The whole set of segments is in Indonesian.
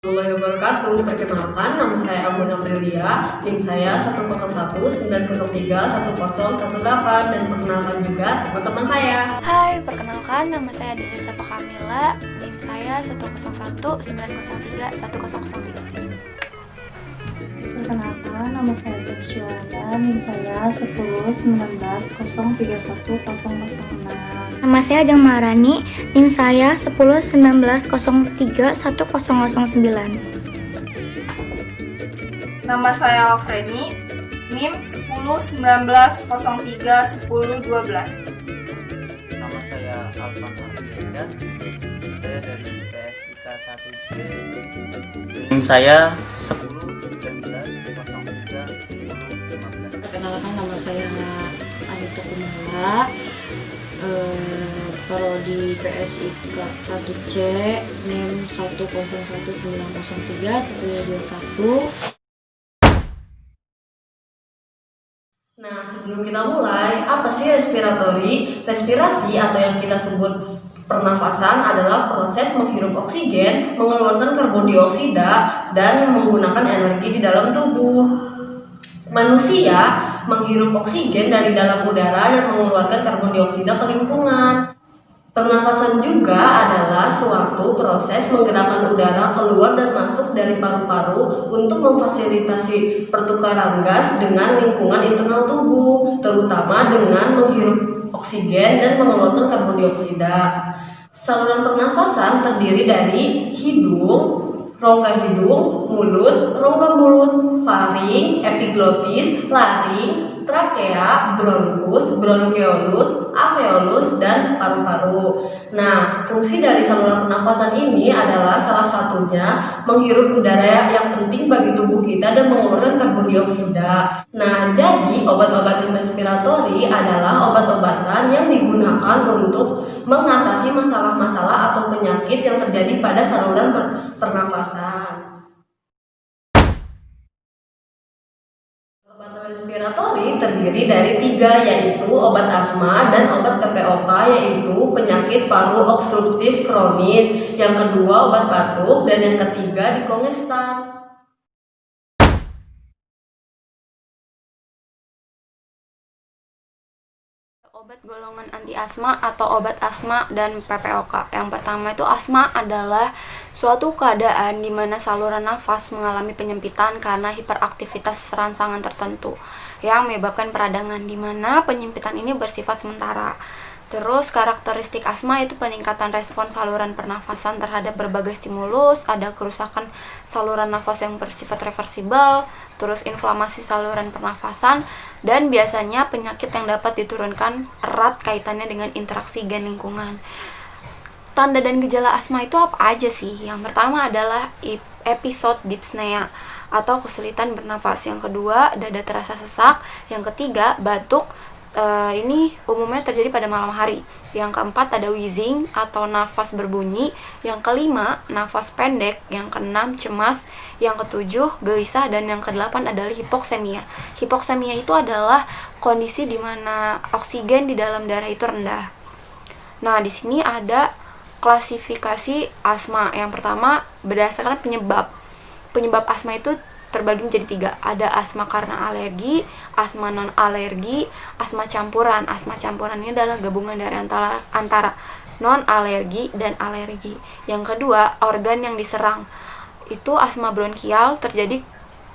Warahmatullahi wabarakatuh. Perkenalkan, nama saya Amuna Prilia, NIM saya 101-903-1018, dan perkenalkan juga teman-teman saya. Hai, perkenalkan nama saya Denisa Pakamila, NIM saya 101-903-1003. Perkenalkan, nama saya Joshua, NIM saya 10-19-031-006. Nama saya Ajeng Maharani, NIM saya 10-19-03-1009. Nama saya Alfreni, NIM 10-19-03-1012. Nama saya Alvan Ardiansyah, saya dari IPS IKA 1C. NIM saya 10-19-03-1015. Perkenalkan, nama saya Anita Kumala, prodi PSIK 1C, NIM 101-903-1021. Nah, sebelum kita mulai, apa sih respiratori? Respirasi atau yang kita sebut pernafasan adalah proses menghirup oksigen, mengeluarkan karbon dioksida, dan menggunakan energi di dalam tubuh. Manusia menghirup oksigen dari dalam udara dan mengeluarkan karbon dioksida ke lingkungan. Pernafasan juga adalah suatu proses menggerakkan udara keluar dan masuk dari paru-paru untuk memfasilitasi pertukaran gas dengan lingkungan internal tubuh, terutama dengan menghirup oksigen dan mengeluarkan karbon dioksida. Saluran pernafasan terdiri dari hidung, rongga hidung, mulut, rongga mulut, faring, epiglotis, laring, trakea, bronkus, bronkeolus, alveolus, dan paru-paru. Nah, fungsi dari saluran pernafasan ini adalah salah satunya menghirup udara yang penting bagi tubuh kita dan mengeluarkan karbon dioksida. Nah, jadi obat-obatan respiratori adalah obat-obatan yang digunakan untuk mengatasi masalah-masalah atau penyakit yang terjadi pada saluran pernafasan. Obat respiratori terdiri dari 3, yaitu obat asma dan obat PPOK, yaitu penyakit paru obstruktif kronis. Yang kedua obat batuk, dan yang ketiga dikongestan. Obat golongan anti asma atau obat asma dan PPOK. Yang pertama itu asma adalah suatu keadaan di mana saluran nafas mengalami penyempitan karena hiperaktivitas rangsangan tertentu yang menyebabkan peradangan, di mana penyempitan ini bersifat sementara. Terus karakteristik asma itu peningkatan respon saluran pernafasan terhadap berbagai stimulus, ada kerusakan saluran nafas yang bersifat reversibel, terus inflamasi saluran pernafasan, dan biasanya penyakit yang dapat diturunkan erat kaitannya dengan interaksi gen lingkungan. Tanda dan gejala asma itu apa aja sih? Yang pertama adalah episode dyspnea atau kesulitan bernafas. Yang kedua, dada terasa sesak. Yang ketiga, batuk. Ini umumnya terjadi pada malam hari. Yang keempat ada wheezing atau nafas berbunyi. Yang kelima nafas pendek. Yang keenam cemas. Yang ketujuh gelisah, dan yang kedelapan adalah hipoksemia. Hipoksemia itu adalah kondisi di mana oksigen di dalam darah itu rendah. Nah, di sini ada klasifikasi asma. Yang pertama berdasarkan penyebab. Penyebab asma itu terbagi menjadi 3. Ada asma karena alergi, asma non alergi, asma campuran. Asma campuran ini adalah gabungan dari antara non alergi dan alergi. Yang kedua, organ yang diserang. Itu asma bronkial, terjadi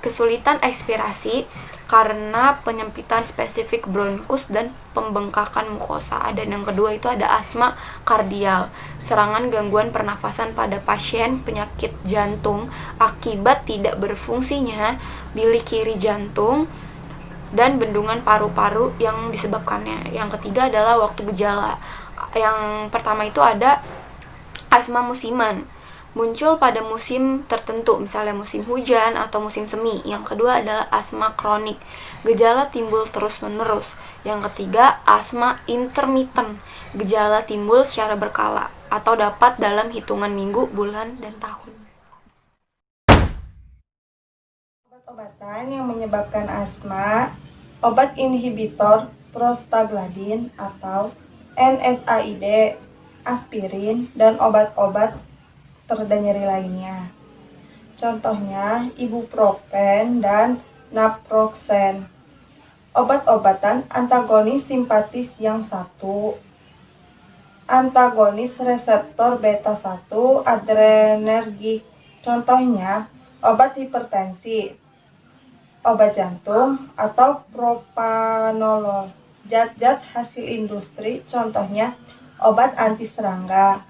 kesulitan ekspirasi karena penyempitan spesifik bronkus dan pembengkakan mukosa. Dan yang kedua itu ada asma kardial, serangan gangguan pernafasan pada pasien penyakit jantung akibat tidak berfungsinya bilik kiri jantung dan bendungan paru-paru yang disebabkannya. Yang ketiga adalah waktu gejala. Yang pertama itu ada asma musiman, muncul pada musim tertentu, misalnya musim hujan atau musim semi. Yang kedua adalah asma kronik, gejala timbul terus-menerus. Yang ketiga, asma intermittent. Gejala timbul secara berkala atau dapat dalam hitungan minggu, bulan, dan tahun. Obat-obatan yang menyebabkan asma, obat inhibitor prostaglandin atau NSAID, aspirin, dan obat-obat pereda nyeri lainnya. Contohnya ibuprofen dan naproxen. Obat-obatan antagonis simpatis yang satu, antagonis reseptor beta 1 adrenergik. Contohnya obat hipertensi, obat jantung, atau propanolol. Zat-zat hasil industri, contohnya obat anti serangga.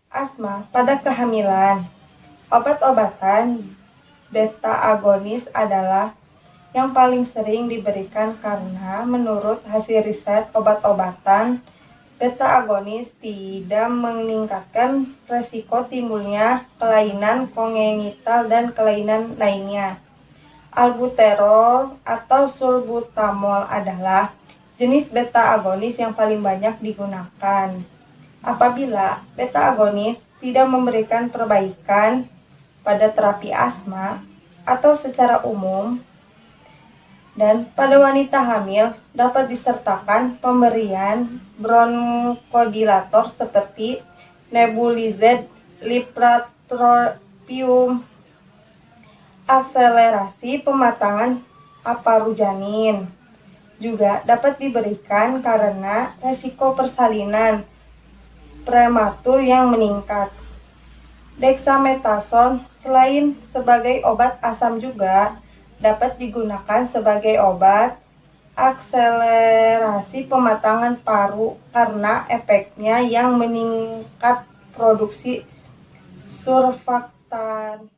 Asma pada kehamilan. Obat-obatan beta agonis adalah yang paling sering diberikan karena menurut hasil riset obat-obatan beta agonis tidak meningkatkan resiko timbulnya kelainan kongenital dan kelainan lainnya. Albuterol atau sulbutamol adalah jenis beta agonis yang paling banyak digunakan. Apabila beta agonis tidak memberikan perbaikan pada terapi asma atau secara umum, dan pada wanita hamil dapat disertakan pemberian bronkodilator seperti nebulized, lipratropium, akselerasi pematangan aparujanin. Juga dapat diberikan karena resiko persalinan prematur yang meningkat. Dexamethasone selain sebagai obat asam juga dapat digunakan sebagai obat akselerasi pematangan paru karena efeknya yang meningkat produksi surfaktan.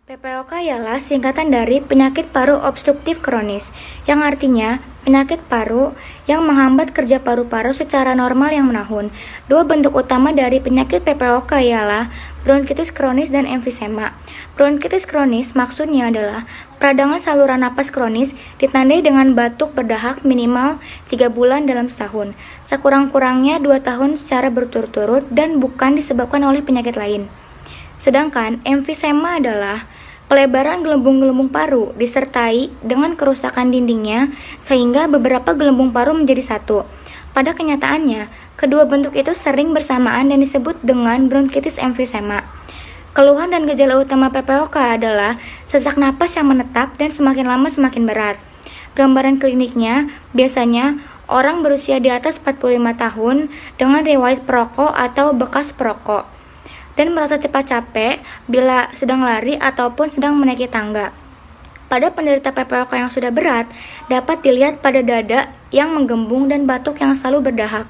PPOK ialah singkatan dari penyakit paru obstruktif kronis, yang artinya penyakit paru yang menghambat kerja paru-paru secara normal yang menahun. Dua bentuk utama dari penyakit PPOK ialah bronkitis kronis dan emfisema. Bronkitis kronis maksudnya adalah peradangan saluran napas kronis ditandai dengan batuk berdahak minimal 3 bulan dalam setahun, sekurang-kurangnya 2 tahun secara berturut-turut dan bukan disebabkan oleh penyakit lain. Sedangkan emfisema adalah pelebaran gelembung-gelembung paru disertai dengan kerusakan dindingnya sehingga beberapa gelembung paru menjadi satu. Pada kenyataannya, kedua bentuk itu sering bersamaan dan disebut dengan bronkitis emfisema. Keluhan dan gejala utama PPOK adalah sesak napas yang menetap dan semakin lama semakin berat. Gambaran kliniknya biasanya orang berusia di atas 45 tahun dengan riwayat perokok atau bekas perokok, dan merasa cepat capek bila sedang lari ataupun sedang menaiki tangga. Pada penderita PPOK yang sudah berat, dapat dilihat pada dada yang menggembung dan batuk yang selalu berdahak.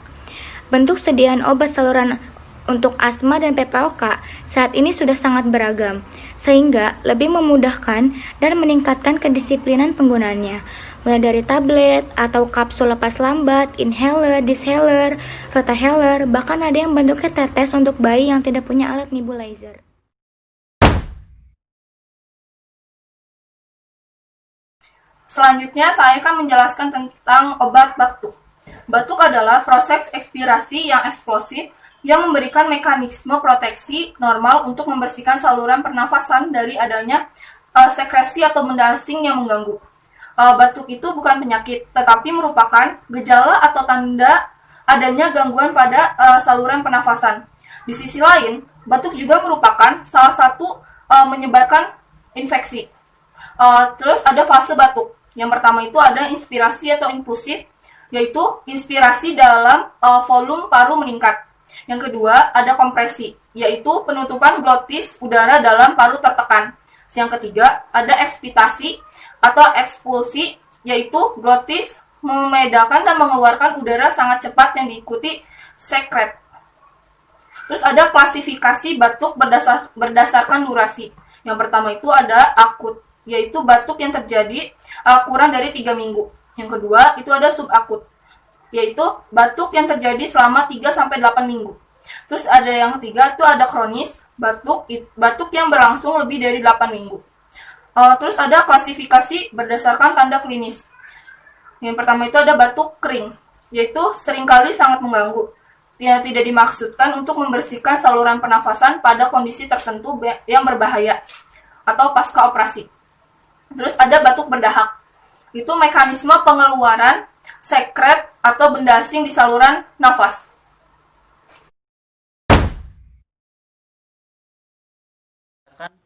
Bentuk sediaan obat saluran untuk asma dan PPOK saat ini sudah sangat beragam, sehingga lebih memudahkan dan meningkatkan kedisiplinan penggunaannya, mulai dari tablet atau kapsul lepas lambat, inhaler, dishaler, rotahaler, bahkan ada yang bentuknya tetes untuk bayi yang tidak punya alat nebulizer. Selanjutnya saya akan menjelaskan tentang obat batuk. Batuk adalah proses ekspirasi yang eksplosif yang memberikan mekanisme proteksi normal untuk membersihkan saluran pernafasan dari adanya sekresi atau benda asing yang mengganggu. Batuk itu bukan penyakit, tetapi merupakan gejala atau tanda adanya gangguan pada saluran pernafasan. Di sisi lain, batuk juga merupakan salah satu menyebarkan infeksi. Terus ada fase batuk. Yang pertama itu ada inspirasi atau impulsif, yaitu inspirasi dalam volume paru meningkat. Yang kedua ada kompresi, yaitu penutupan glotis udara dalam paru tertekan. Yang ketiga ada ekspitasi atau ekspulsi, yaitu glotis memedalkan dan mengeluarkan udara sangat cepat yang diikuti sekret. Terus ada klasifikasi batuk berdasarkan durasi. Yang pertama itu ada akut, yaitu batuk yang terjadi kurang dari 3 minggu. Yang kedua itu ada subakut, yaitu batuk yang terjadi selama 3-8 minggu. Terus ada yang ketiga itu ada kronis, batuk yang berlangsung lebih dari 8 minggu. Terus ada klasifikasi berdasarkan tanda klinis. Yang pertama itu ada batuk kering, yaitu seringkali sangat mengganggu. Tidak dimaksudkan untuk membersihkan saluran pernafasan pada kondisi tertentu yang berbahaya atau pasca operasi. Terus ada batuk berdahak. Itu mekanisme pengeluaran sekret atau benda asing di saluran nafas. Akan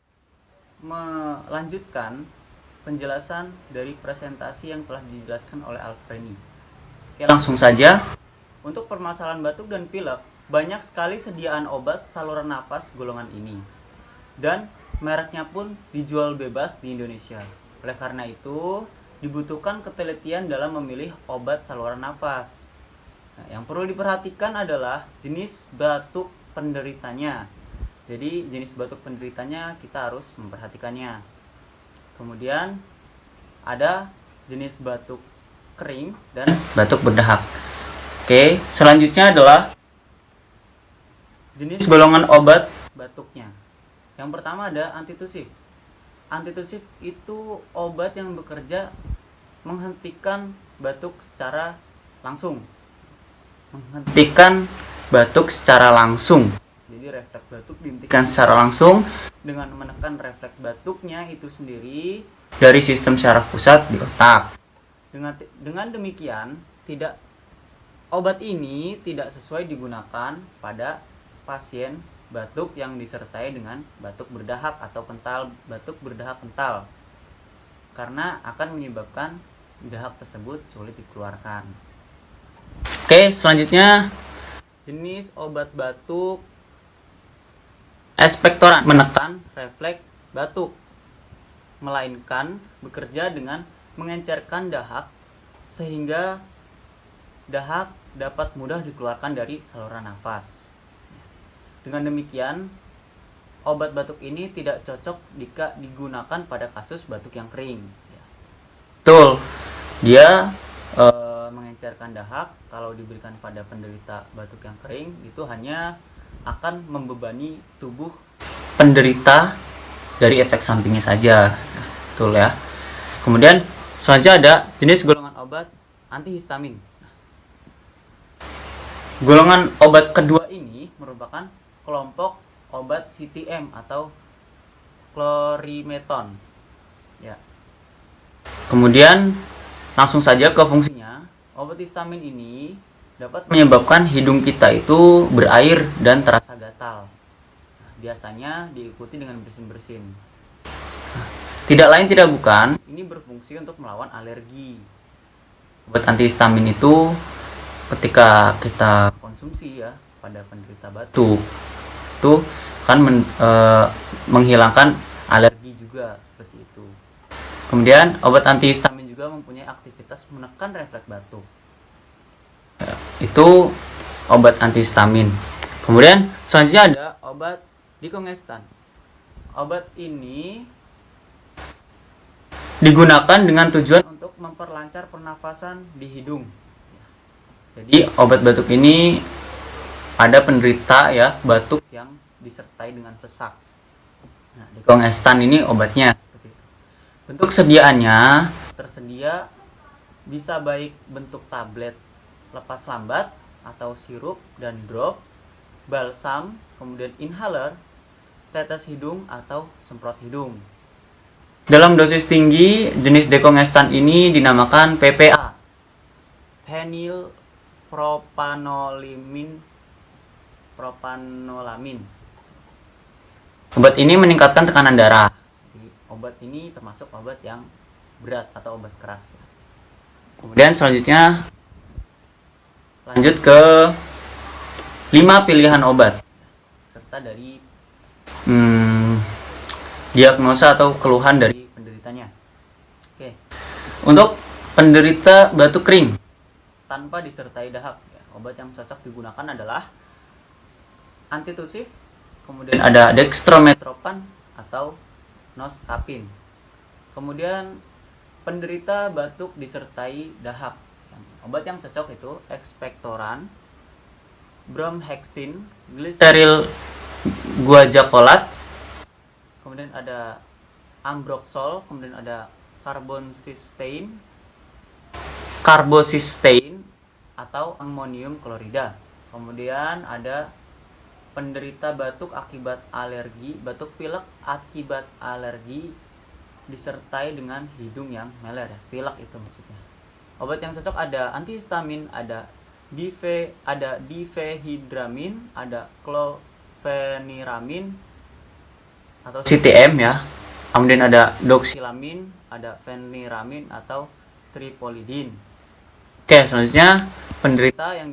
melanjutkan penjelasan dari presentasi yang telah dijelaskan oleh Alfreni. Oke, langsung saja. Untuk permasalahan batuk dan pilek, banyak sekali sediaan obat saluran nafas golongan ini. Dan mereknya pun dijual bebas di Indonesia. Oleh karena itu, dibutuhkan ketelitian dalam memilih obat saluran nafas. Nah, yang perlu diperhatikan adalah jenis batuk penderitanya. Jadi, jenis batuk penderitanya kita harus memperhatikannya. Kemudian, ada jenis batuk kering dan batuk berdahak. Oke, selanjutnya adalah jenis golongan obat batuknya. Yang pertama ada antitusif. Antitusif itu obat yang bekerja menghentikan batuk secara langsung. Menghentikan batuk secara langsung. Jadi refleks batuk dihentikan secara langsung dengan menekan refleks batuknya itu sendiri dari sistem syaraf pusat di otak. Dengan demikian, obat ini tidak sesuai digunakan pada pasien batuk yang disertai dengan batuk berdahak atau batuk berdahak kental, karena akan menyebabkan dahak tersebut sulit dikeluarkan. Oke, selanjutnya jenis obat batuk ekspektoran menekan refleks batuk, melainkan bekerja dengan mengencerkan dahak sehingga dahak dapat mudah dikeluarkan dari saluran nafas. Dengan demikian, obat batuk ini tidak cocok jika digunakan pada kasus batuk yang kering. Betul, dia mengencerkan dahak. Kalau diberikan pada penderita batuk yang kering, itu hanya akan membebani tubuh penderita dari efek sampingnya saja. Betul ya. Kemudian selanjutnya ada jenis golongan obat antihistamin. Golongan obat kedua ini merupakan kelompok obat CTM atau klorimeton. Ya. Kemudian langsung saja ke fungsinya. Obat histamin ini dapat menyebabkan hidung kita itu berair dan terasa gatal. Biasanya diikuti dengan bersin-bersin. Tidak lain tidak bukan, ini berfungsi untuk melawan alergi. Obat antihistamin itu ketika kita konsumsi ya pada penderita batuk itu kan menghilangkan alergi juga seperti itu. Kemudian obat antihistamin juga mempunyai aktivitas menekan refleks batuk. Itu obat antihistamin. Kemudian selanjutnya ada obat dikongestan. Obat ini digunakan dengan tujuan untuk memperlancar pernafasan di hidung. Jadi obat batuk ini ada penderita ya batuk yang disertai dengan sesak. Nah, dikongestan ini obatnya seperti itu. Bentuk sediaannya tersedia bisa baik bentuk tablet lepas lambat atau sirup dan drop, balsam, kemudian inhaler, tetes hidung atau semprot hidung. Dalam dosis tinggi, jenis dekongestan ini dinamakan PPA, penil propanolamin. Obat ini meningkatkan tekanan darah. Jadi, obat ini termasuk obat yang berat atau obat keras. Kemudian selanjutnya lanjut ke 5 pilihan obat serta dari diagnosa atau keluhan dari penderitanya. Oke. Untuk penderita batuk kering tanpa disertai dahak, ya, obat yang cocok digunakan adalah antitusif, kemudian ada dextrometropan atau noscapin. Kemudian penderita batuk disertai dahak, obat yang cocok itu ekspektoran, bromhexin, glyceryl guaiacolat, kemudian ada ambroxol, kemudian ada carbocysteine atau amonium klorida. Kemudian ada penderita batuk akibat alergi, batuk pilek akibat alergi disertai dengan hidung yang meler, ya. Pilek itu maksudnya. Obat yang cocok ada antihistamin, ada difehidramin, ada clofeniramin atau CTM, ya. Kemudian ada doxilamin, ada feniramin atau tripolidin. Oke, selanjutnya penderita yang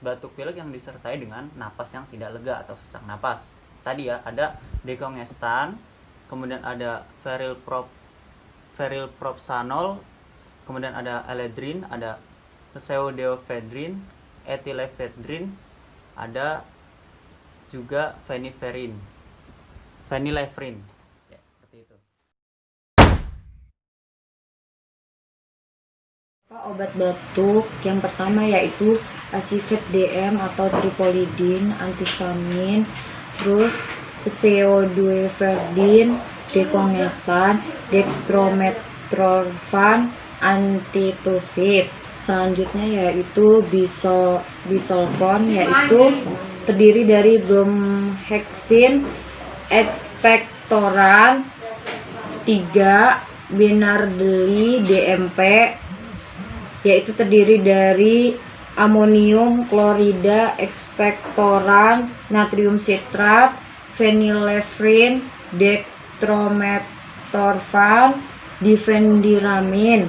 batuk pilek yang disertai dengan napas yang tidak lega atau sesak napas. Tadi ya ada decongestan, kemudian ada varilproxanol, kemudian ada eledrin, ada pseudoephedrine, ethylephedrine, ada juga phenylephrine. Ya, seperti itu. Obat batuk yang pertama yaitu Acifed DM atau tripolidin, antihistamin, terus pseudoephedrine, decongestan, dextromethorphan, antitussive. Selanjutnya yaitu bisolfon, yaitu terdiri dari bromhexin, expectorant, 3 Benardeli DMP, yaitu terdiri dari amonium klorida, expectorant, natrium citrat, phenylephrine, dextromethorphan, difendiramin.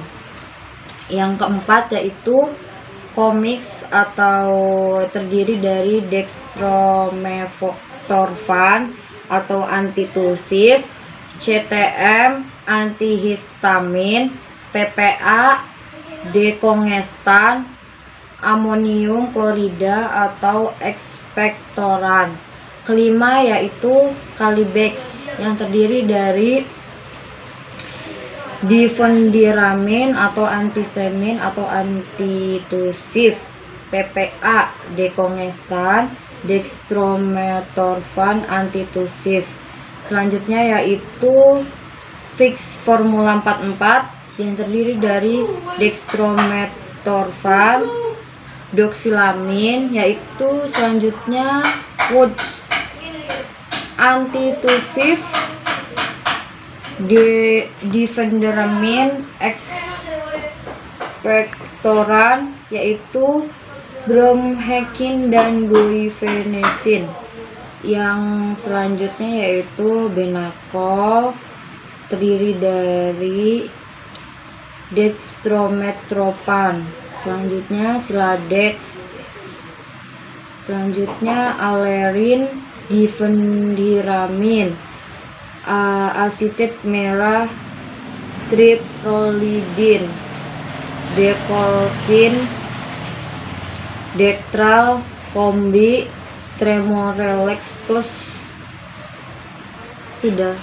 Yang keempat yaitu Comix atau terdiri dari dextromethorphan atau antitussive, CTM, antihistamin, PPA, decongestan, amonium klorida atau expectorant. Kelima yaitu Calibex yang terdiri dari difendiramin atau antihistamin atau antitussive, PPA, decongestan, dextromethorphan, antitussive. Selanjutnya yaitu Fix Formula 44 yang terdiri dari dextromethorphan, doxilamin, yaitu selanjutnya Woods, antitussive, difendiramin, expectorant, yaitu bromhexin dan guaifenesin. Yang selanjutnya yaitu Benacol, terdiri dari dextromethorphan, selanjutnya Siladex, selanjutnya Alerin, difendiramin, asetit merah, triprolidin, decolsin, Dectral, Kombi, Tremorelex Plus. Sudah.